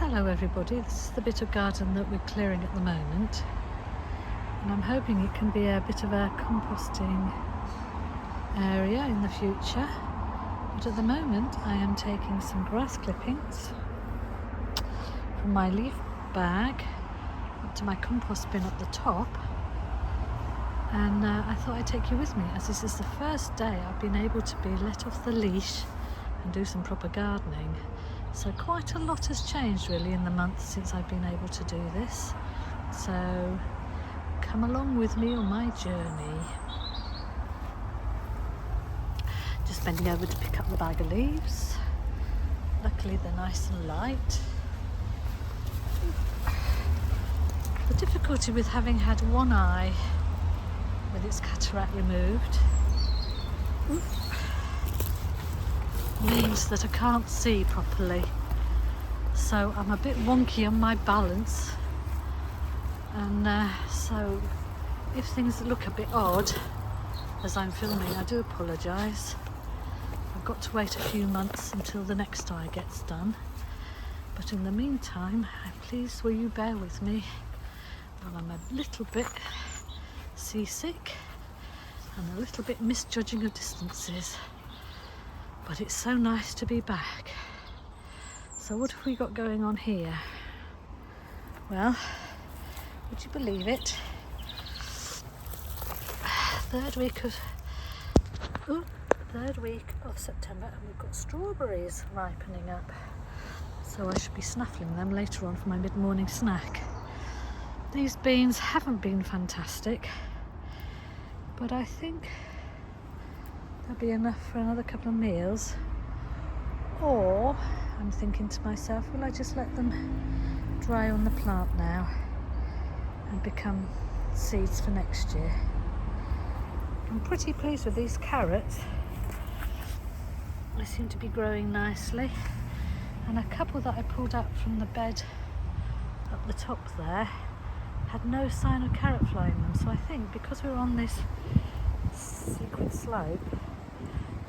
Hello everybody, this is the bit of garden that we're clearing at the moment, and I'm hoping it can be a bit of a composting area in the future. But at the moment I am taking some grass clippings from my leaf bag up to my compost bin at the top, and I thought I'd take you with me, as this is the first day I've been able to be let off the leash and do some proper gardening. So quite a lot has changed really in the month since I've been able to do this. So come along with me on my journey. Just bending over to pick up the bag of leaves. Luckily they're nice and light. The difficulty with having had one eye with its cataract removed means that I can't see properly, so I'm a bit wonky on my balance, and so if things look a bit odd as I'm filming, I do apologise. I've got to wait a few months until the next eye gets done, but in the meantime, please will you bear with me while I'm a little bit seasick and a little bit misjudging of distances. But it's so nice to be back. So what have we got going on here? Well, would you believe it? Third week of September, and we've got strawberries ripening up. So I should be snuffling them later on for my mid-morning snack. These beans haven't been fantastic, but I think there'll be enough for another couple of meals. Or I'm thinking to myself, will I just let them dry on the plant now and become seeds for next year? I'm pretty pleased with these carrots. They seem to be growing nicely, and a couple that I pulled out from the bed up the top there had no sign of carrot fly in them. So I think because we're on this secret slope,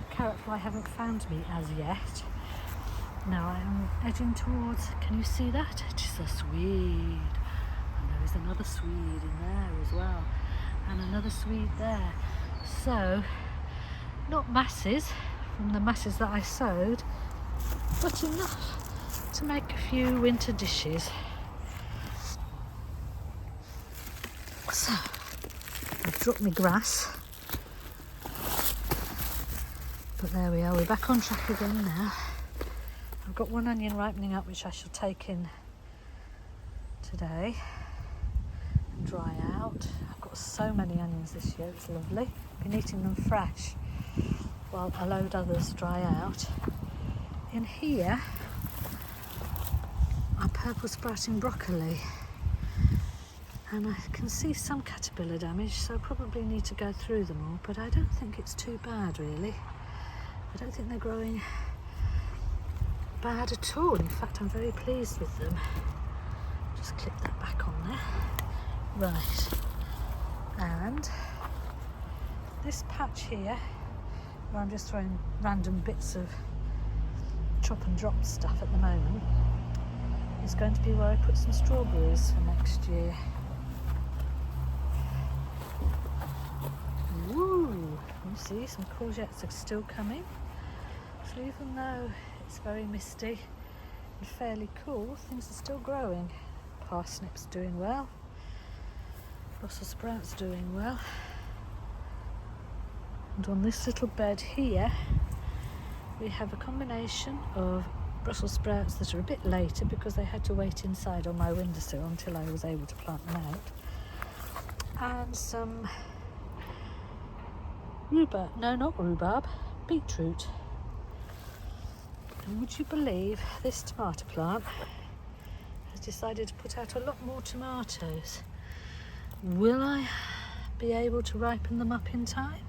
carrot fly haven't found me as yet. Now I am edging towards, can you see that? It is a swede, and there is another swede in there as well, and another swede there. So not masses from the masses that I sowed, but enough to make a few winter dishes. So I've dropped my grass, but there we are, we're back on track again now. I've got one onion ripening up which I shall take in today and dry out. I've got so many onions this year, it's lovely. Been eating them fresh while a load others dry out. In here are purple sprouting broccoli, and I can see some caterpillar damage, so I probably need to go through them all, but I don't think it's too bad really. I don't think they're growing bad at all. In fact, I'm very pleased with them. Just clip that back on there. Right. And this patch here, where I'm just throwing random bits of chop and drop stuff at the moment, is going to be where I put some strawberries for next year. Woo! You see, some courgettes are still coming. So even though it's very misty and fairly cool, things are still growing. Parsnips doing well. Brussels sprouts doing well. And on this little bed here, we have a combination of Brussels sprouts that are a bit later because they had to wait inside on my windowsill until I was able to plant them out. And some rhubarb, no, not rhubarb, beetroot. And would you believe this tomato plant has decided to put out a lot more tomatoes? Will I be able to ripen them up in time?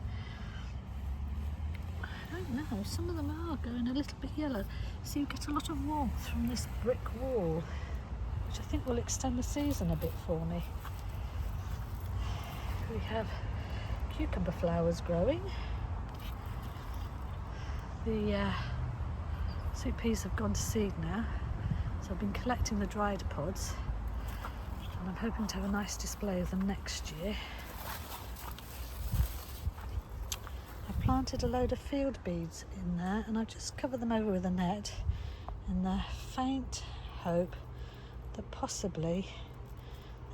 I don't know, some of them are going a little bit yellow. So you get a lot of warmth from this brick wall, which I think will extend the season a bit for me. We have cucumber flowers growing. The sweet peas have gone to seed now, So I've been collecting the dried pods, and I'm hoping to have a nice display of them next year. I've planted a load of field beads in there, and I've just covered them over with a net in the faint hope that possibly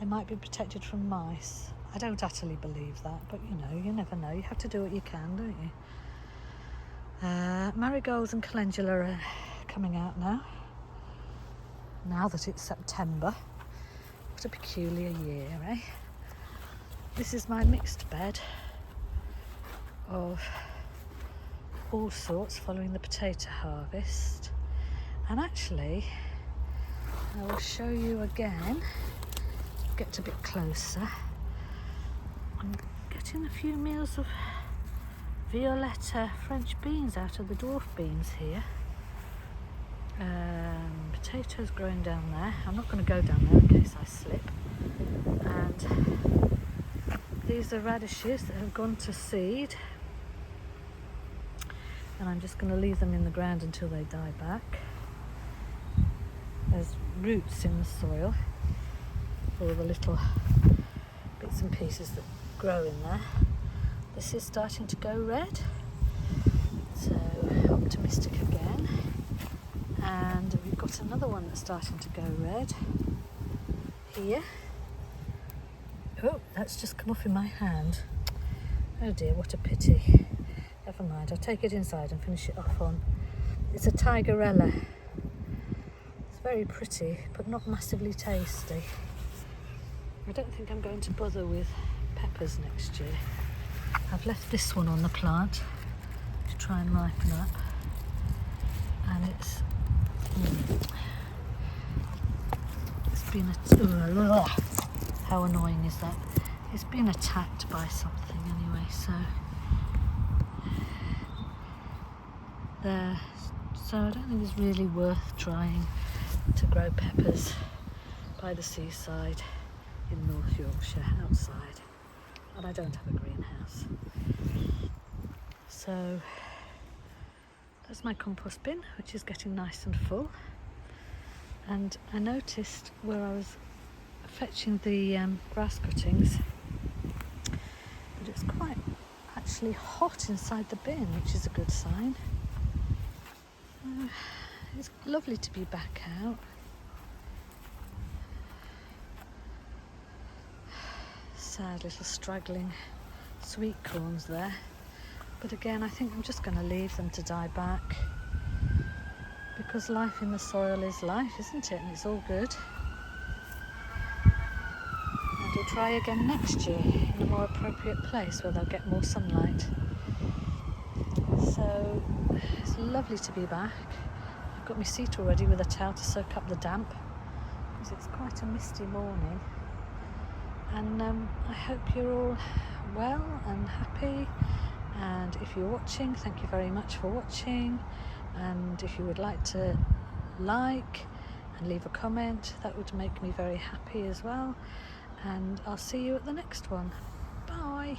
they might be protected from mice. I don't utterly believe that, but you know, you never know. You have to do what you can, don't you? Marigolds and calendula are coming out now that it's September. What a peculiar year, eh? This is my mixed bed of all sorts following the potato harvest. And actually, I will show you again, get a bit closer. I'm getting a few meals of Violetta French beans out of the dwarf beans here. Potatoes growing down there. I'm not going to go down there in case I slip. And these are radishes that have gone to seed. And I'm just going to leave them in the ground until they die back. There's roots in the soil for the little bits and pieces that grow in there. This is starting to go red, so optimistic again. And we've got another one that's starting to go red here. Oh, that's just come off in my hand. Oh dear, what a pity. Never mind, I'll take it inside and finish it off on. It's a tigerella. It's very pretty, but not massively tasty. I don't think I'm going to bother with peppers next year. I've left this one on the plant to try and ripen up, and it's been how annoying is that? It's been attacked by something anyway, so there. So I don't think it's really worth trying to grow peppers by the seaside in North Yorkshire outside, and I don't have a greenhouse. So that's my compost bin, which is getting nice and full. And I noticed where I was fetching the grass cuttings that it's quite actually hot inside the bin, which is a good sign. It's lovely to be back out. Sad little straggling sweet corns there, but again I think I'm just going to leave them to die back, because life in the soil is life, isn't it? And it's all good. And we'll try again next year in a more appropriate place where they'll get more sunlight. So it's lovely to be back. I've got my seat already with a towel to soak up the damp, because it's quite a misty morning. And I hope you're all well and happy. And if you're watching, thank you very much for watching. And if you would like to like and leave a comment, that would make me very happy as well. And I'll see you at the next one. Bye.